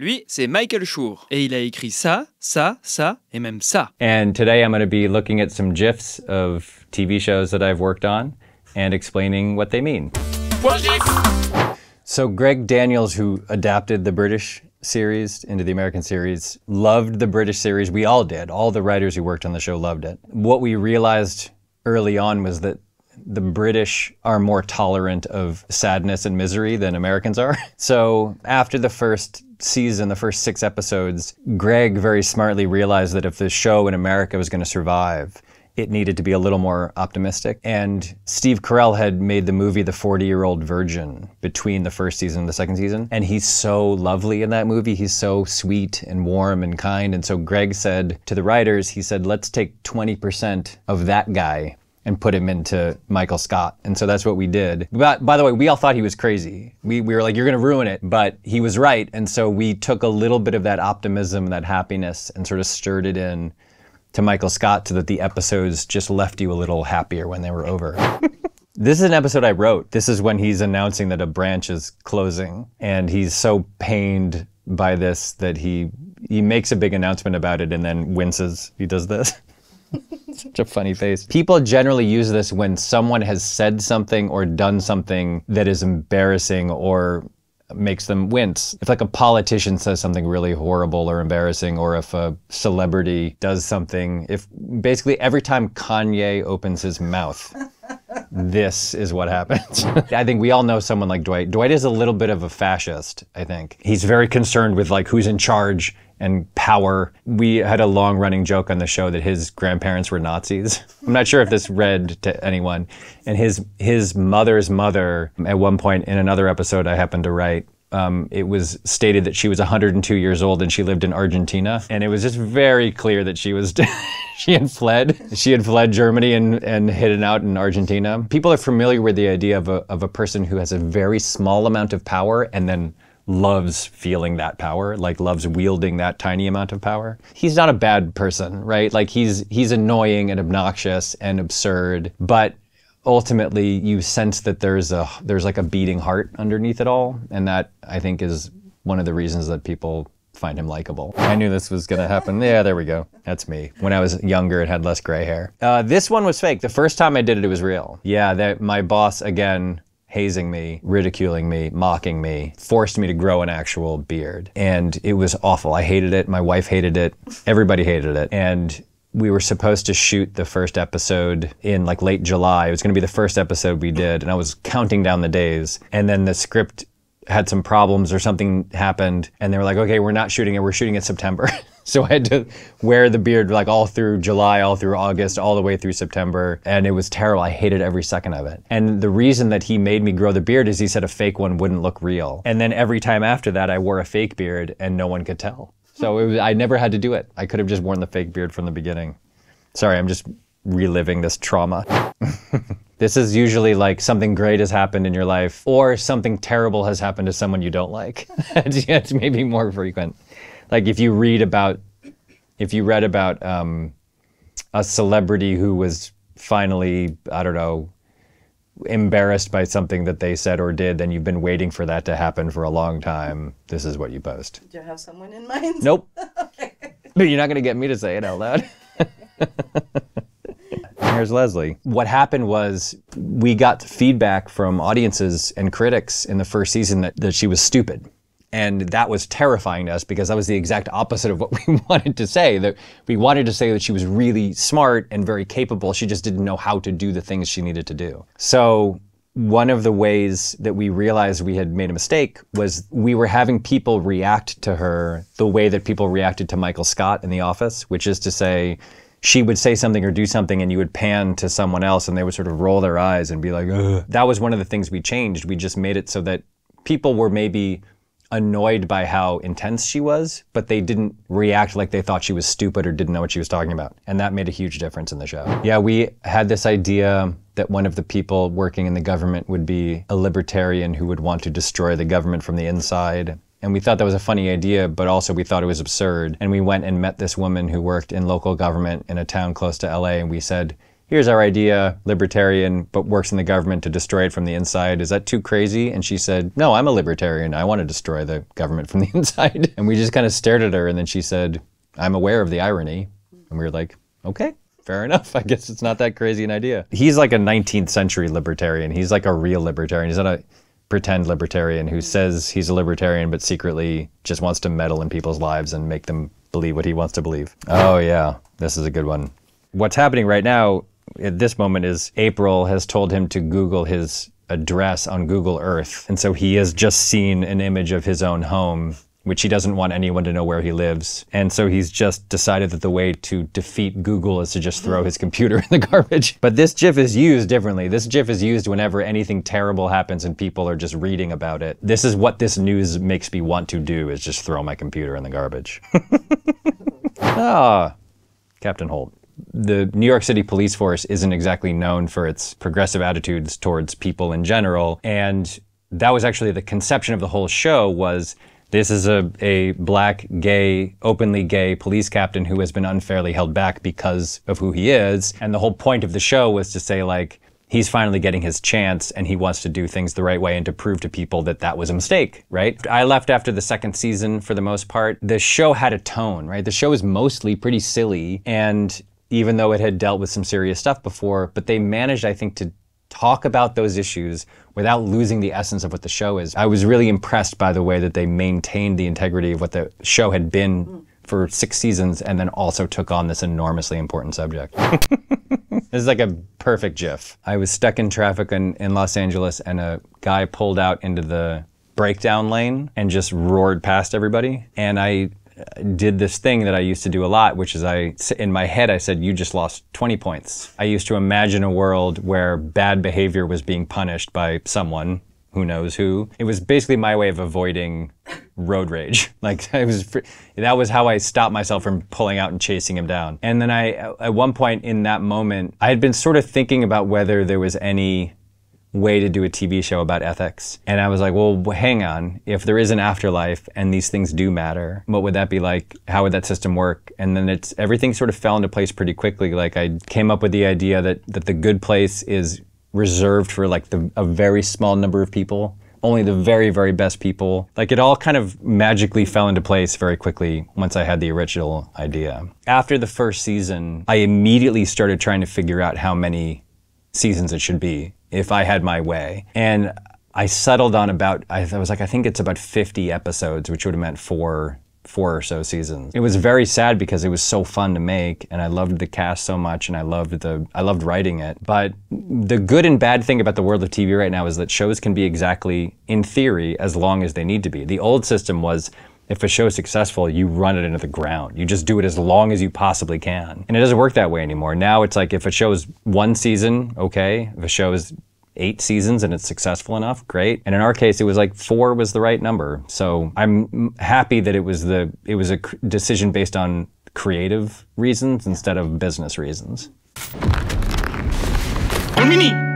Lui, c'est Michael Schur. Et il a écrit ça, ça, ça, et même ça. And today I'm going to be looking at some gifs of TV shows that I've worked on and explaining what they mean. So Greg Daniels, who adapted the British series into the American series, loved the British series. We all did. All the writers who worked on the show loved it. What we realized early on was that the British are more tolerant of sadness and misery than Americans are. So after the first season, the first 6 episodes, Greg very smartly realized that if the show in America was going to survive, it needed to be a little more optimistic. And Steve Carell had made the movie The 40-Year-Old Virgin between the first season and the second season. And he's so lovely in that movie. He's so sweet and warm and kind. And so Greg said to the writers, he said, let's take 20% of that guy and put him into Michael Scott. And so that's what we did. But by the way, we all thought he was crazy. We were like, you're gonna ruin it, but he was right. And so we took a little bit of that optimism, that happiness, and sort of stirred it in to Michael Scott so that the episodes just left you a little happier when they were over. This is an episode I wrote. This is when he's announcing that a branch is closing. And he's so pained by this that he makes a big announcement about it and then winces. He does this. Such a funny face. People generally use this when someone has said something or done something that is embarrassing or makes them wince. If like a politician says something really horrible or embarrassing, or if a celebrity does something, if basically every time Kanye opens his mouth, this is what happens. I think we all know someone like Dwight. Dwight is a little bit of a fascist, I think. He's very concerned with like who's in charge and power. We had a long-running joke on the show that his grandparents were Nazis. I'm not sure if this read to anyone. And his mother's mother, at one point in another episode I happened to write, it was stated that she was 102 years old and she lived in Argentina. And it was just very clear that she was she had fled Germany and hidden out in Argentina. People are familiar with the idea of a person who has a very small amount of power and then loves feeling that power, like loves wielding that tiny amount of power. He's not a bad person, right? Like he's annoying and obnoxious and absurd, but ultimately you sense that there's like a beating heart underneath it all. And that I think is one of the reasons that people find him likable. I knew this was gonna happen. Yeah, there we go. That's me. When I was younger and had less gray hair. This one was fake. The first time I did it, it was real. Yeah, my boss, again, hazing me, ridiculing me, mocking me, forced me to grow an actual beard. And it was awful. I hated it. My wife hated it. Everybody hated it. And we were supposed to shoot the first episode in like late July. It was gonna be the first episode we did. And I was counting down the days. And then the script had some problems or something happened. And they were like, okay, we're not shooting it. We're shooting it September. So I had to wear the beard like all through July, all through August, all the way through September. And it was terrible. I hated every second of it. And the reason that he made me grow the beard is he said a fake one wouldn't look real. And then every time after that, I wore a fake beard and no one could tell. So I never had to do it. I could have just worn the fake beard from the beginning. Sorry, I'm just reliving this trauma. This is usually like something great has happened in your life or something terrible has happened to someone you don't like. It's maybe more frequent. Like if you read about a celebrity who was finally, I don't know, embarrassed by something that they said or did, then you've been waiting for that to happen for a long time. This is what you post. Do you have someone in mind? Nope. Okay. But you're not gonna get me to say it out loud. Here's Leslie. What happened was we got feedback from audiences and critics in the first season that she was stupid. And that was terrifying to us because that was the exact opposite of what we wanted to say. That we wanted to say that she was really smart and very capable. She just didn't know how to do the things she needed to do. So one of the ways that we realized we had made a mistake was we were having people react to her the way that people reacted to Michael Scott in The Office, which is to say, she would say something or do something and you would pan to someone else and they would sort of roll their eyes and be like, ugh. That was one of the things we changed. We just made it so that people were maybe annoyed by how intense she was, but they didn't react like they thought she was stupid or didn't know what she was talking about. And that made a huge difference in the show. Yeah, we had this idea that one of the people working in the government would be a libertarian who would want to destroy the government from the inside. And we thought that was a funny idea, but also we thought it was absurd. And we went and met this woman who worked in local government in a town close to LA, and we said, here's our idea, libertarian, but works in the government to destroy it from the inside. Is that too crazy? And she said, no, I'm a libertarian. I want to destroy the government from the inside. And we just kind of stared at her, and then she said, I'm aware of the irony. And we were like, okay, fair enough. I guess it's not that crazy an idea. He's like a 19th century libertarian. He's like a real libertarian. He's not a pretend libertarian who says he's a libertarian but secretly just wants to meddle in people's lives and make them believe what he wants to believe. Oh yeah, this is a good one. What's happening right now at this moment is April has told him to Google his address on Google Earth. And so he has just seen an image of his own home, which he doesn't want anyone to know where he lives. And so he's just decided that the way to defeat Google is to just throw his computer in the garbage. But this GIF is used differently. This GIF is used whenever anything terrible happens and people are just reading about it. This is what this news makes me want to do, is just throw my computer in the garbage. Ah, Captain Holt. The New York City police force isn't exactly known for its progressive attitudes towards people in general. And that was actually the conception of the whole show, was this is a black, gay, openly gay police captain who has been unfairly held back because of who he is. And the whole point of the show was to say, like, he's finally getting his chance and he wants to do things the right way and to prove to people that that was a mistake, right? I left after the second season for the most part. The show had a tone, right? The show is mostly pretty silly, and even though it had dealt with some serious stuff before, but they managed, I think, to talk about those issues without losing the essence of what the show is. I was really impressed by the way that they maintained the integrity of what the show had been for 6 seasons and then also took on this enormously important subject. This is like a perfect GIF. I was stuck in traffic in Los Angeles and a guy pulled out into the breakdown lane and just roared past everybody. And I did this thing that I used to do a lot, which is in my head, I said, you just lost 20 points. I used to imagine a world where bad behavior was being punished by someone, who knows who. It was basically my way of avoiding road rage. Like, that was how I stopped myself from pulling out and chasing him down. And then at one point in that moment, I had been sort of thinking about whether there was any way to do a TV show about ethics. And I was like, well, hang on. If there is an afterlife and these things do matter, what would that be like? How would that system work? And then everything sort of fell into place pretty quickly. Like, I came up with the idea that the good place is reserved for like a very small number of people, only the very, very best people. Like, it all kind of magically fell into place very quickly once I had the original idea. After the first season, I immediately started trying to figure out how many seasons it should be if I had my way. And I settled on I was like, I think it's about 50 episodes, which would have meant four or so seasons. It was very sad because it was so fun to make and I loved the cast so much and I loved writing it. But the good and bad thing about the world of TV right now is that shows can be exactly, in theory, as long as they need to be. The old system was, if a show is successful, you run it into the ground. You just do it as long as you possibly can. And it doesn't work that way anymore. Now it's like, if a show is 1 season, okay. If a show is 8 seasons and it's successful enough, great. And in our case, it was like 4 was the right number. So I'm happy that it was a decision based on creative reasons instead of business reasons. Konbini!